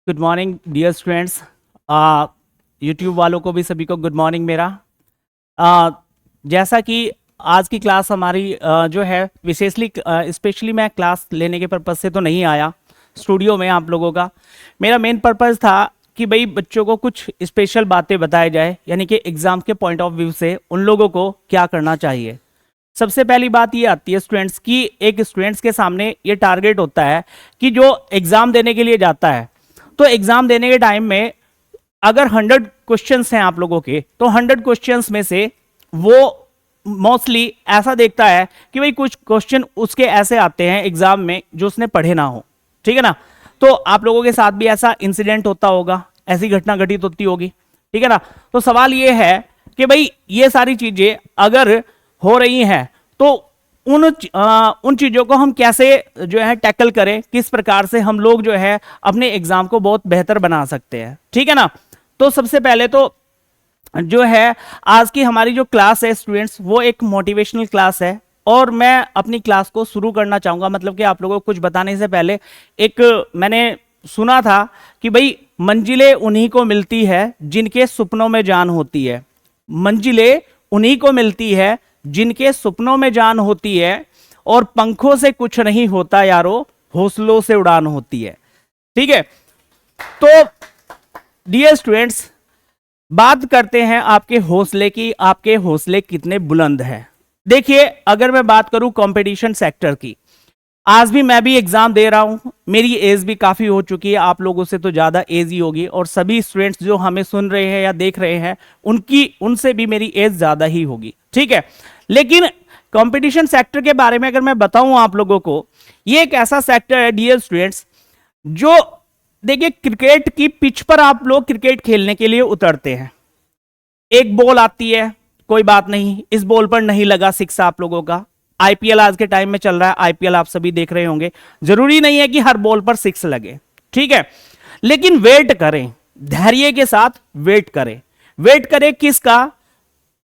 Good morning dear students. YouTube वालों को भी सभी को गुड मॉर्निंग मेरा। जैसा कि आज की क्लास हमारी जो है विशेषली स्पेशली मैं क्लास लेने के पर्पज़ से तो नहीं आया स्टूडियो में आप लोगों का। मेरा मेन पर्पज़ था कि भाई बच्चों को कुछ स्पेशल बातें बताई जाए, यानी कि एग्ज़ाम के पॉइंट ऑफ व्यू से उन लोगों को क्या करना चाहिए। सबसे पहली बात ये आती है स्टूडेंट्स की, एक स्टूडेंट्स के सामने ये टारगेट होता है कि जो एग्ज़ाम देने के लिए जाता है तो एग्जाम देने के टाइम में अगर 100 क्वेश्चंस हैं आप लोगों के, तो 100 क्वेश्चंस में से वो मोस्टली ऐसा देखता है कि भाई कुछ क्वेश्चन उसके ऐसे आते हैं एग्जाम में जो उसने पढ़े ना हो। ठीक है ना। तो आप लोगों के साथ भी ऐसा इंसिडेंट होता होगा, ऐसी घटना घटित होती होगी। ठीक है ना। तो सवाल ये है कि भाई ये सारी चीजें अगर हो रही हैं तो उन चीज़ों को हम कैसे जो है टैकल करें, किस प्रकार से हम लोग जो है अपने एग्जाम को बहुत बेहतर बना सकते हैं। ठीक है ना। तो सबसे पहले तो जो है आज की हमारी जो क्लास है स्टूडेंट्स, वो एक मोटिवेशनल क्लास है और मैं अपनी क्लास को शुरू करना चाहूंगा। मतलब कि आप लोगों को कुछ बताने से पहले एक मैंने सुना था कि भाई मंजिलें उन्हीं को मिलती है जिनके सपनों में जान होती है। मंजिलें उन्हीं को मिलती है जिनके सपनों में जान होती है, और पंखों से कुछ नहीं होता यारो, हौसलों से उड़ान होती है। ठीक है। तो डियर स्टूडेंट्स, बात करते हैं आपके हौसले की। आपके हौसले कितने बुलंद हैं। देखिए, अगर मैं बात करूं कंपटीशन सेक्टर की, आज भी मैं भी एग्जाम दे रहा हूं। मेरी एज भी काफी हो चुकी है, आप लोगों से तो ज्यादा एज ही होगी, और सभी स्टूडेंट्स जो हमें सुन रहे हैं या देख रहे हैं उनसे भी मेरी एज ज्यादा ही होगी। ठीक है। लेकिन कंपटीशन सेक्टर के बारे में अगर मैं बताऊं आप लोगों को, ये एक ऐसा सेक्टर है डियर स्टूडेंट्स, जो देखिए क्रिकेट की पिच पर आप लोग क्रिकेट खेलने के लिए उतरते हैं। एक बॉल आती है, कोई बात नहीं, इस बॉल पर नहीं लगा सिक्स आप लोगों का। आईपीएल आज के टाइम में चल रहा है, आईपीएल आप सभी देख रहे होंगे। जरूरी नहीं है कि हर बॉल पर सिक्स लगे। ठीक है। लेकिन वेट करें, धैर्य के साथ वेट करें। वेट करें किसका?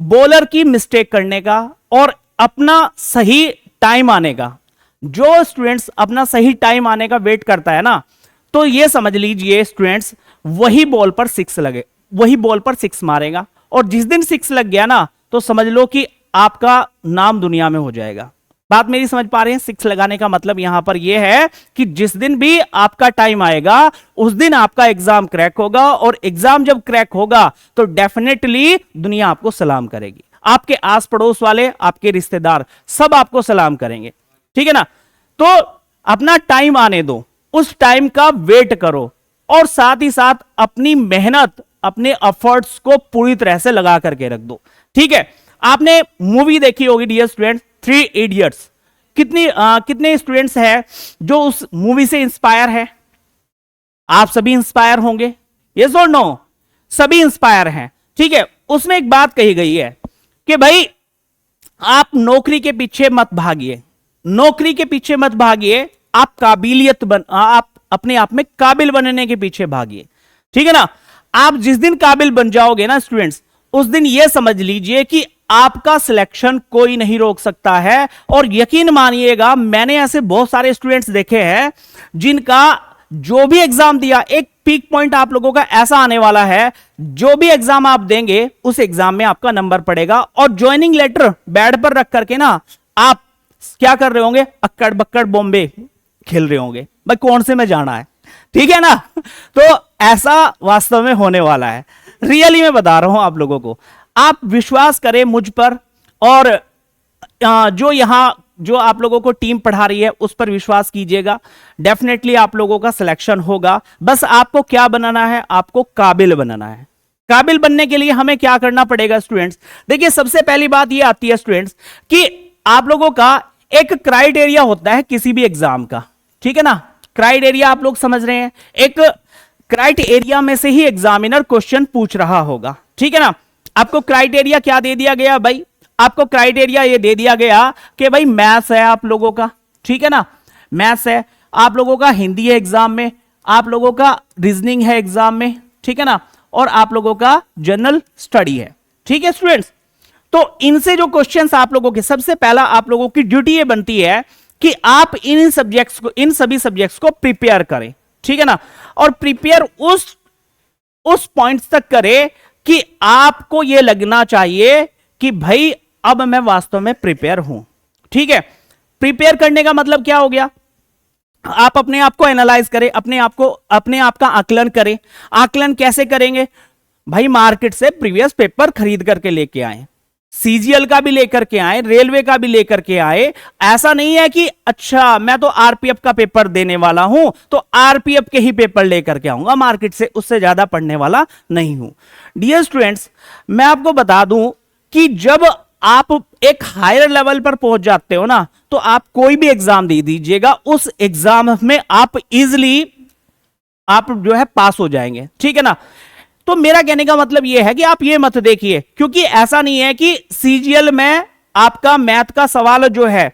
बॉलर की मिस्टेक करने का और अपना सही टाइम आने का। जो स्टूडेंट्स अपना सही टाइम आने का वेट करता है ना, तो ये समझ लीजिए स्टूडेंट्स, वही बॉल पर सिक्स लगे, वही बॉल पर सिक्स मारेगा। और जिस दिन सिक्स लग गया ना, तो समझ लो कि आपका नाम दुनिया में हो जाएगा। बात मेरी समझ पा रहे हैं? सिक्स लगाने का मतलब यहां पर यह है कि जिस दिन भी आपका टाइम आएगा उस दिन आपका एग्जाम क्रैक होगा, और एग्जाम जब क्रैक होगा तो डेफिनेटली दुनिया आपको सलाम करेगी। आपके आस पड़ोस वाले, आपके रिश्तेदार सब आपको सलाम करेंगे। ठीक है ना। तो अपना टाइम आने दो, उस टाइम का वेट करो, और साथ ही साथ अपनी मेहनत, अपने एफर्ट्स को पूरी तरह से लगा करके रख दो। ठीक है। आपने मूवी देखी होगी डियर स्टूडेंट, थ्री इडियट्स। कितने स्टूडेंट्स हैं जो उस मूवी से इंस्पायर है? आप सभी इंस्पायर होंगे, यस और नो? सभी इंस्पायर हैं। ठीक है। उसमें एक बात कही गई है कि भाई आप नौकरी के पीछे मत भागिए, नौकरी के पीछे मत भागिए, आप अपने आप में काबिल बनने के पीछे भागिए। ठीक है ना। आप जिस दिन काबिल बन जाओगे ना स्टूडेंट्स, उस दिन यह समझ लीजिए कि आपका सिलेक्शन कोई नहीं रोक सकता है। और यकीन मानिएगा, मैंने ऐसे बहुत सारे स्टूडेंट्स देखे हैं जिनका जो भी एग्जाम दिया, एक पीक पॉइंट आप लोगों का ऐसा आने वाला है, जो भी एग्जाम आप देंगे उस एग्जाम में आपका नंबर पड़ेगा, और ज्वाइनिंग लेटर बेड पर रख करके ना आप क्या कर रहे होंगे? अक्कड़ बक्कड़ बॉम्बे खेल रहे होंगे, भाई कौन से में जाना है। ठीक है ना। तो ऐसा वास्तव में होने वाला है, रियली मैं बता रहा हूं आप लोगों को। आप विश्वास करें मुझ पर, और जो आप लोगों को टीम पढ़ा रही है उस पर विश्वास कीजिएगा। डेफिनेटली आप लोगों का सिलेक्शन होगा। बस आपको क्या बनाना है? आपको काबिल बनाना है। काबिल बनने के लिए हमें क्या करना पड़ेगा स्टूडेंट्स? देखिए, सबसे पहली बात यह आती है स्टूडेंट्स कि आप लोगों का एक क्राइटेरिया होता है किसी भी एग्जाम का। ठीक है ना। क्राइटेरिया आप लोग समझ रहे हैं, एक क्राइटेरिया में से ही एग्जामिनर क्वेश्चन पूछ रहा होगा। ठीक है ना। आपको क्राइटेरिया क्या दे दिया गया भाई? आपको क्राइटेरिया ये दे दिया गया कि भाई मैथ्स है आप लोगों का। ठीक है ना। मैथ्स है आप लोगों का, हिंदी है एग्जाम में, आप लोगों का रीजनिंग है एग्जाम में। ठीक है ना। और आप लोगों का जनरल स्टडी है। ठीक है स्टूडेंट्स। तो इनसे जो क्वेश्चंस आप लोगों के, सबसे पहला आप लोगों की ड्यूटी ये बनती है कि आप इन सभी सब्जेक्ट्स को प्रिपेयर करें। ठीक है ना। और प्रिपेयर उस पॉइंट्स तक करे कि आपको यह लगना चाहिए कि भाई अब मैं वास्तव में प्रिपेयर हूं। ठीक है, प्रिपेयर करने का मतलब क्या हो गया, आप अपने आप को एनालाइज करें, अपने आप का आकलन करें। आकलन कैसे करेंगे भाई, मार्केट से प्रीवियस पेपर खरीद करके लेके आए, सीजीएल का भी लेकर के आए, रेलवे का भी लेकर के आए। ऐसा नहीं है कि अच्छा मैं तो आरपीएफ का पेपर देने वाला हूं तो आरपीएफ के ही पेपर लेकर के आऊंगा मार्केट से, उससे ज्यादा पढ़ने वाला नहीं हूं। डियर स्टूडेंट्स, मैं आपको बता दूं कि जब आप एक हायर लेवल पर पहुंच जाते हो ना, तो आप कोई भी एग्जाम दे दीजिएगा, उस एग्जाम में आप इजिली आप जो है पास हो जाएंगे। ठीक है ना। तो मेरा कहने का मतलब यह है कि आप ये मत देखिए, क्योंकि ऐसा नहीं है कि सीजीएल में आपका मैथ का सवाल जो है,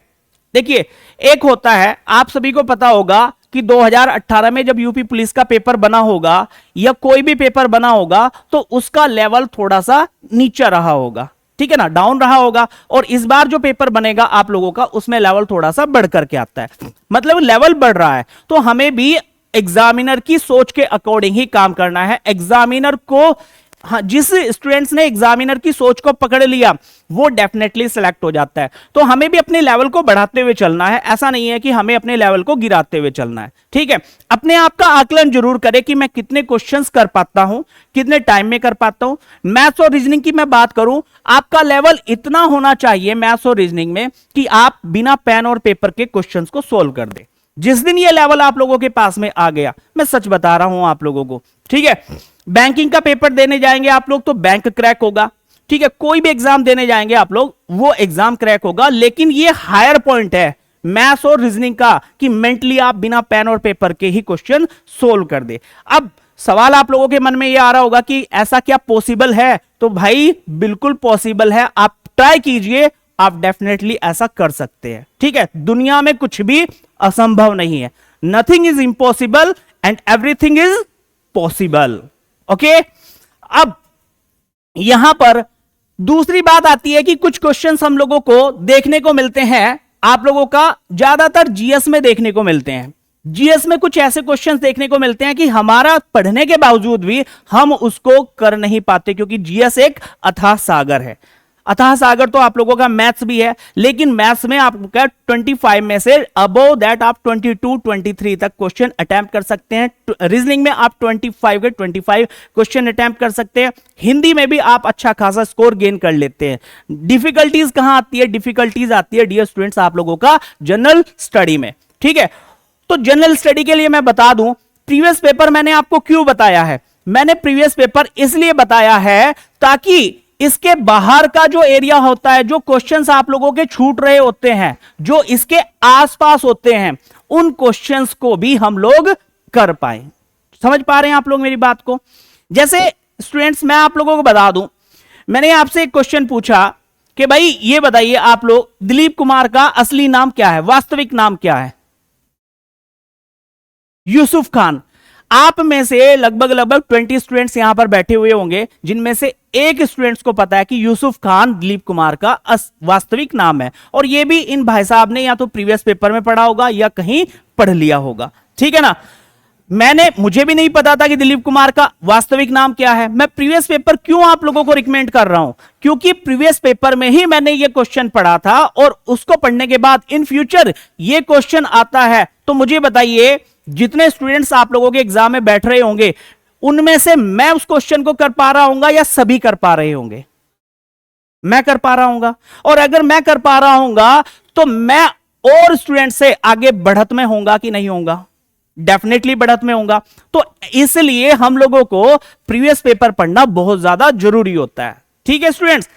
देखिए एक होता है, आप सभी को पता होगा कि 2018 में जब यूपी पुलिस का पेपर बना होगा या कोई भी पेपर बना होगा तो उसका लेवल थोड़ा सा नीचे रहा होगा। ठीक है ना, डाउन रहा होगा। और इस बार जो पेपर बनेगा आप लोगों का, उसमें लेवल थोड़ा सा बढ़ करके आता है, मतलब लेवल बढ़ रहा है। तो हमें भी एग्जामिनर की सोच के अकॉर्डिंग ही काम करना है। एग्जामिनर को, हाँ, जिस स्टूडेंट्स ने एग्जामिनर की सोच को पकड़ लिया वो डेफिनेटली सिलेक्ट हो जाता है। तो हमें भी अपने लेवल को बढ़ाते हुए चलना है, ऐसा नहीं है कि हमें अपने लेवल को गिराते हुए चलना है। ठीक है, अपने आप का आकलन जरूर करें कि मैं कितने क्वेश्चंस कर पाता हूं, कितने टाइम में कर पाता हूं। मैथ्स और रीजनिंग की मैं बात करूं, आपका लेवल इतना होना चाहिए मैथ्स और रीजनिंग में कि आप बिना पेन और पेपर के क्वेश्चंस को सोल्व कर दे। जिस दिन ये लेवल आप लोगों के पास में आ गया, मैं सच बता रहा हूं आप लोगों को, ठीक है, बैंकिंग का पेपर देने जाएंगे आप लोग तो बैंक क्रैक होगा। ठीक है, कोई भी एग्जाम देने जाएंगे आप लोग, वो एग्जाम क्रैक होगा। लेकिन ये हायर पॉइंट है मैथ्स और रीजनिंग का कि मेंटली आप बिना पेन और पेपर के ही क्वेश्चन सोल्व कर दे। अब सवाल आप लोगों के मन में ये आ रहा होगा कि ऐसा क्या पॉसिबल है, तो भाई बिल्कुल पॉसिबल है, आप ट्राई कीजिए, आप डेफिनेटली ऐसा कर सकते हैं। ठीक है, दुनिया में कुछ भी असंभव नहीं है, nothing is impossible and everything is possible. Okay, अब यहां पर दूसरी बात आती है कि कुछ क्वेश्चंस हम लोगों को देखने को मिलते हैं, आप लोगों का ज्यादातर जीएस में देखने को मिलते हैं। जीएस में कुछ ऐसे क्वेश्चंस देखने को मिलते हैं कि हमारा पढ़ने के बावजूद भी हम उसको कर नहीं पाते, क्योंकि जीएस एक अथाह सागर है। अथाह सागर तो आप लोगों का मैथ्स भी है, लेकिन मैथ्स में आपका 25 में से अबव दैट आप 22 23 तक क्वेश्चन अटेम्प्ट कर सकते हैं। रीजनिंग में आप 25 के 25 क्वेश्चन अटेम्प्ट कर सकते हैं। हिंदी में भी आप अच्छा खासा स्कोर गेन कर लेते हैं। डिफिकल्टीज कहां आती है, डिफिकल्टीज आती है डियर स्टूडेंट्स आप लोगों का जनरल स्टडी में। ठीक है, तो जनरल स्टडी के लिए मैं बता दूं, प्रीवियस पेपर मैंने आपको क्यों बताया है, मैंने प्रीवियस पेपर इसलिए बताया है ताकि इसके बाहर का जो एरिया होता है, जो क्वेश्चंस आप लोगों के छूट रहे होते हैं, जो इसके आसपास होते हैं, उन क्वेश्चंस को भी हम लोग कर पाए। समझ पा रहे हैं आप लोग मेरी बात को। जैसे स्टूडेंट्स मैं आप लोगों को बता दूं, मैंने आपसे एक क्वेश्चन पूछा कि भाई ये बताइए आप लोग, दिलीप कुमार का असली नाम क्या है, वास्तविक नाम क्या है? यूसुफ खान। आप में से लगभग 20 स्टूडेंट्स यहां पर बैठे हुए होंगे जिनमें से एक स्टूडेंट्स को पता है कि यूसुफ खान दिलीप कुमार का वास्तविक नाम है, और यह भी इन भाई साहब ने या तो प्रीवियस पेपर में पढ़ा होगा या कहीं पढ़ लिया होगा। ठीक है ना, मुझे भी नहीं पता था कि दिलीप कुमार का वास्तविक नाम क्या है। मैं प्रीवियस पेपर क्यों आप लोगों को रिकमेंड कर रहा हूं, क्योंकि प्रीवियस पेपर में ही मैंने ये क्वेश्चन पढ़ा था, और उसको पढ़ने के बाद इन फ्यूचर ये क्वेश्चन आता है तो मुझे बताइए जितने स्टूडेंट्स आप लोगों के एग्जाम में बैठ रहे होंगे उनमें से मैं उस क्वेश्चन को कर पा रहा हूंगा या सभी कर पा रहे होंगे? मैं कर पा रहा हूंगा, और अगर मैं कर पा रहा हूंगा तो मैं और स्टूडेंट से आगे बढ़त में होऊंगा कि नहीं होऊंगा? डेफिनेटली बढ़त में होऊंगा। तो इसलिए हम लोगों को प्रीवियस पेपर पढ़ना बहुत ज्यादा जरूरी होता है। ठीक है स्टूडेंट्स,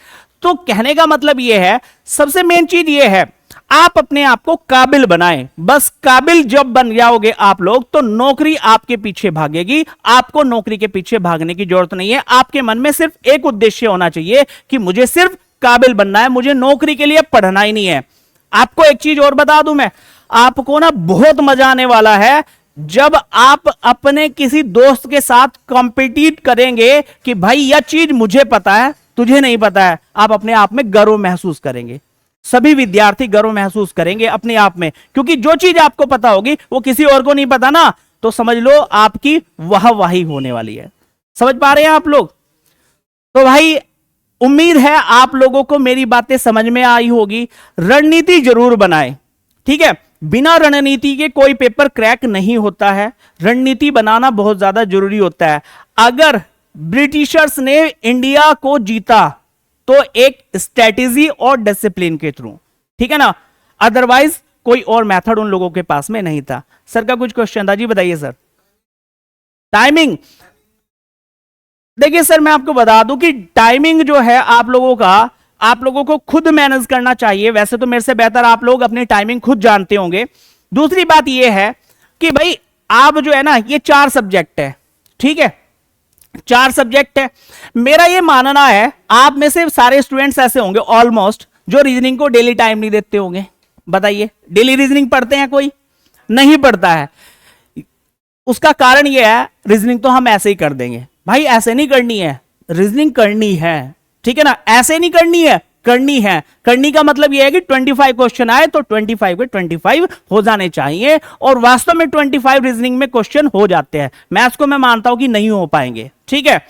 तो कहने का मतलब यह है, सबसे मेन चीज यह है आप अपने आप को काबिल बनाएं। बस काबिल जब बन जाओगे आप लोग तो नौकरी आपके पीछे भागेगी। आपको नौकरी के पीछे भागने की जरूरत नहीं है। आपके मन में सिर्फ एक उद्देश्य होना चाहिए कि मुझे सिर्फ काबिल बनना है, मुझे नौकरी के लिए पढ़ना ही नहीं है। आपको एक चीज और बता दूं मैं, आपको ना बहुत मजा आने वाला है जब आप अपने किसी दोस्त के साथ कॉम्पिटिट करेंगे कि भाई यह चीज मुझे पता है तुझे नहीं पता है। आप अपने आप में गर्व महसूस करेंगे, सभी विद्यार्थी गर्व महसूस करेंगे अपने आप में, क्योंकि जो चीज आपको पता होगी वो किसी और को नहीं पता ना, तो समझ लो आपकी वाहवाही होने वाली है। समझ पा रहे हैं आप लोग? तो भाई उम्मीद है आप लोगों को मेरी बातें समझ में आई होगी। रणनीति जरूर बनाएं, ठीक है। बिना रणनीति के कोई पेपर क्रैक नहीं होता है। रणनीति बनाना बहुत ज्यादा जरूरी होता है। अगर ब्रिटिशर्स ने इंडिया को जीता तो एक स्ट्रेटेजी और डिसिप्लिन के थ्रू, ठीक है ना, अदरवाइज कोई और मेथड उन लोगों के पास में नहीं था। सर का कुछ क्वेश्चन था जी, बताइए सर। टाइमिंग, देखिए सर मैं आपको बता दूं कि टाइमिंग जो है आप लोगों को खुद मैनेज करना चाहिए। वैसे तो मेरे से बेहतर आप लोग अपनी टाइमिंग खुद जानते होंगे। दूसरी बात यह है कि भाई आप जो है ना, ये 4 सब्जेक्ट है, ठीक है, 4 सब्जेक्ट है। मेरा ये मानना है आप में से सारे स्टूडेंट्स ऐसे होंगे ऑलमोस्ट जो रीजनिंग को डेली टाइम नहीं देते होंगे। बताइए, डेली रीजनिंग पढ़ते हैं? कोई नहीं पढ़ता है। उसका कारण यह है रीजनिंग तो हम ऐसे ही कर देंगे। भाई ऐसे नहीं करनी है, रीजनिंग करनी है, ठीक है ना। ऐसे नहीं करनी है, करनी है। करनी का मतलब यह है कि 25 क्वेश्चन आए तो 25 के 25 हो जाने चाहिए, और वास्तव में 25 रीजनिंग में क्वेश्चन हो जाते हैं। मैथ्स को मैं मानता हूं कि नहीं हो पाएंगे, ठीक है।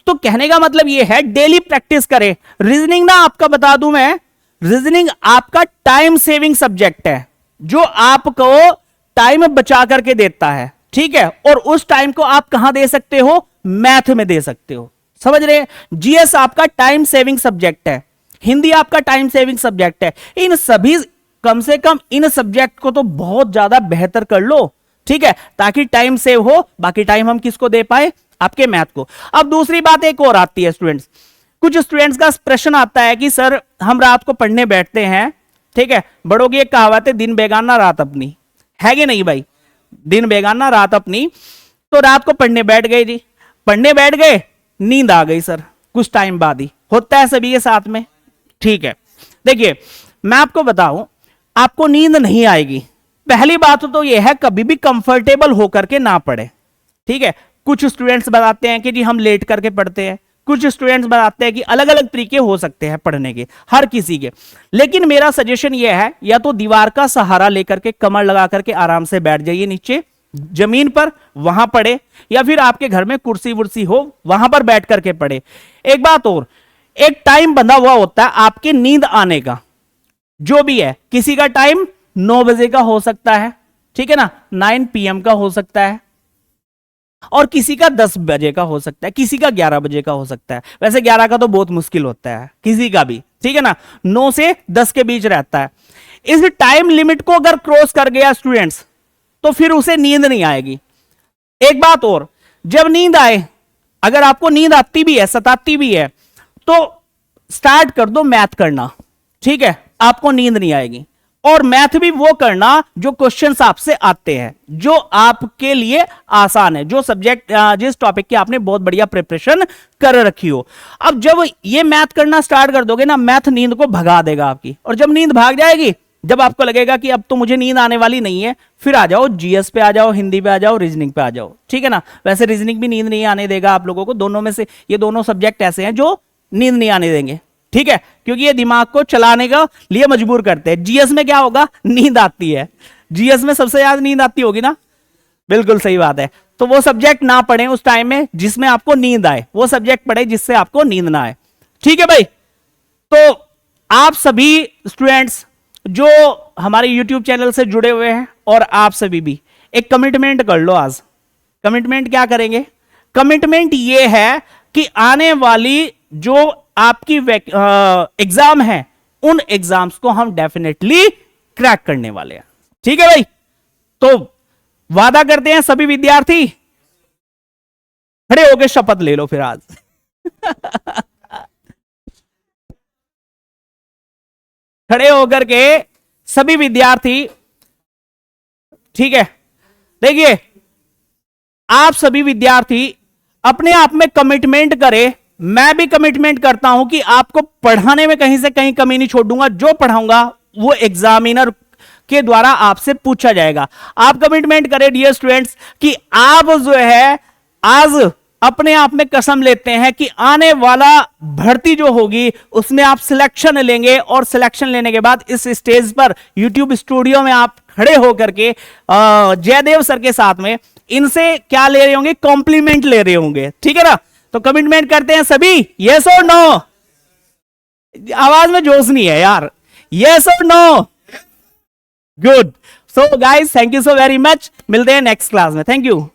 तो कहने का मतलब यह है डेली प्रैक्टिस करें। रीजनिंग ना, आपका बता दूं मैं, रीजनिंग आपका टाइम सेविंग सब्जेक्ट है जो आपको टाइम बचा करके देता है, ठीक है। और उस टाइम को आप कहां दे सकते हो? मैथ में दे सकते हो। समझ रहे? जीएस आपका टाइम सेविंग सब्जेक्ट है, हिंदी आपका टाइम सेविंग सब्जेक्ट है। इन सभी, कम से कम इन सब्जेक्ट को तो बहुत ज्यादा बेहतर कर लो, ठीक है, ताकि टाइम सेव हो। बाकी टाइम हम किसको दे पाए? आपके मैथ को। अब दूसरी बात एक और आती है स्टूडेंट्स, कुछ स्टूडेंट्स का प्रश्न आता है कि सर हम रात को पढ़ने बैठते हैं, ठीक है, बड़ों की एक कहावत है, दिन बेगाना रात अपनी, है कि नहीं भाई? दिन बेगाना रात अपनी। तो रात को पढ़ने बैठ गए जी, पढ़ने बैठ गए, नींद आ गई सर कुछ टाइम बाद ही। होता है सभी के साथ में, ठीक है। देखिए मैं आपको बताऊं, आपको नींद नहीं आएगी। पहली बात तो यह है कभी भी कंफर्टेबल होकर के ना पढ़े, ठीक है। कुछ स्टूडेंट्स बताते हैं कि जी हम लेट करके पढ़ते हैं, कुछ स्टूडेंट्स बताते हैं कि अलग अलग तरीके हो सकते हैं पढ़ने के, हर किसी के। लेकिन मेरा सजेशन यह है, या तो दीवार का सहारा लेकर के कमर लगा करके आराम से बैठ जाइए नीचे जमीन पर, वहां पढ़े, या फिर आपके घर में कुर्सी वुर्सी हो वहां पर बैठ करके पढ़े। एक बात और, एक टाइम बंधा हुआ होता है आपके नींद आने का, जो भी है। किसी का टाइम 9 बजे का हो सकता है, ठीक है ना, 9 PM का हो सकता है, और किसी का 10 बजे का हो सकता है, किसी का 11 बजे का हो सकता है। वैसे 11 का तो बहुत मुश्किल होता है किसी का भी, ठीक है ना, 9 से 10 के बीच रहता है। इस टाइम लिमिट को अगर क्रॉस कर गया स्टूडेंट्स तो फिर उसे नींद नहीं आएगी। एक बात और, जब नींद आए, अगर आपको नींद आती भी है, सताती भी है, तो स्टार्ट कर दो मैथ करना, ठीक है, आपको नींद नहीं आएगी। और मैथ भी वो करना जो क्वेश्चंस आपसे आते हैं, जो आपके लिए आसान है, जो सब्जेक्ट जिस टॉपिक की आपने बहुत बढ़िया प्रिपरेशन कर रखी हो। अब जब ये मैथ करना स्टार्ट कर दोगे ना, मैथ नींद को भगा देगा आपकी। और जब नींद भाग जाएगी, जब आपको लगेगा कि अब तो मुझे नींद आने वाली नहीं है, फिर आ जाओ जीएस पे, आ जाओ हिंदी पे, आ जाओ रीजनिंग पे आ जाओ, ठीक है ना। वैसे रीजनिंग भी नींद नहीं आने देगा आप लोगों को, दोनों में से ये दोनों सब्जेक्ट ऐसे हैं जो नींद नहीं आने देंगे, ठीक है, क्योंकि ये दिमाग को चलाने का लिए मजबूर करते हैं। जीएस में क्या होगा? नींद आती है, जीएस में सबसे ज्यादा नींद आती होगी ना, बिल्कुल सही बात है। तो वो सब्जेक्ट ना पढ़ें उस टाइम में जिसमें आपको नींद आए, वो सब्जेक्ट पढ़े जिससे आपको नींद ना आए, ठीक है भाई। तो आप सभी स्टूडेंट्स जो हमारे YouTube चैनल से जुड़े हुए हैं, और आप सभी भी एक कमिटमेंट कर लो आज। कमिटमेंट क्या करेंगे? कमिटमेंट ये है कि आने वाली जो आपकी एग्जाम है, उन एग्जाम्स को हम डेफिनेटली क्रैक करने वाले हैं, ठीक है भाई। तो वादा करते हैं सभी विद्यार्थी, खड़े होकर शपथ ले लो फिर आज। खड़े होकर के सभी विद्यार्थी, ठीक है। देखिए आप सभी विद्यार्थी अपने आप में कमिटमेंट करें, मैं भी कमिटमेंट करता हूं कि आपको पढ़ाने में कहीं से कहीं कमी नहीं छोड़ूंगा। जो पढ़ाऊंगा वो एग्जामिनर के द्वारा आपसे पूछा जाएगा। आप कमिटमेंट करें डियर स्टूडेंट्स कि आप जो है आज अपने आप में कसम लेते हैं कि आने वाला भर्ती जो होगी उसमें आप सिलेक्शन लेंगे, और सिलेक्शन लेने के बाद इस स्टेज पर YouTube स्टूडियो में आप खड़े होकर के जयदेव सर के साथ में इनसे क्या ले रहे होंगे, कॉम्प्लीमेंट ले रहे होंगे, ठीक है ना। तो कमिटमेंट करते हैं सभी, यस और नो। आवाज में जोश नहीं है यार, यस और no. Good. So guys, thank you so very much, मिलते हैं नेक्स्ट क्लास में, थैंक यू।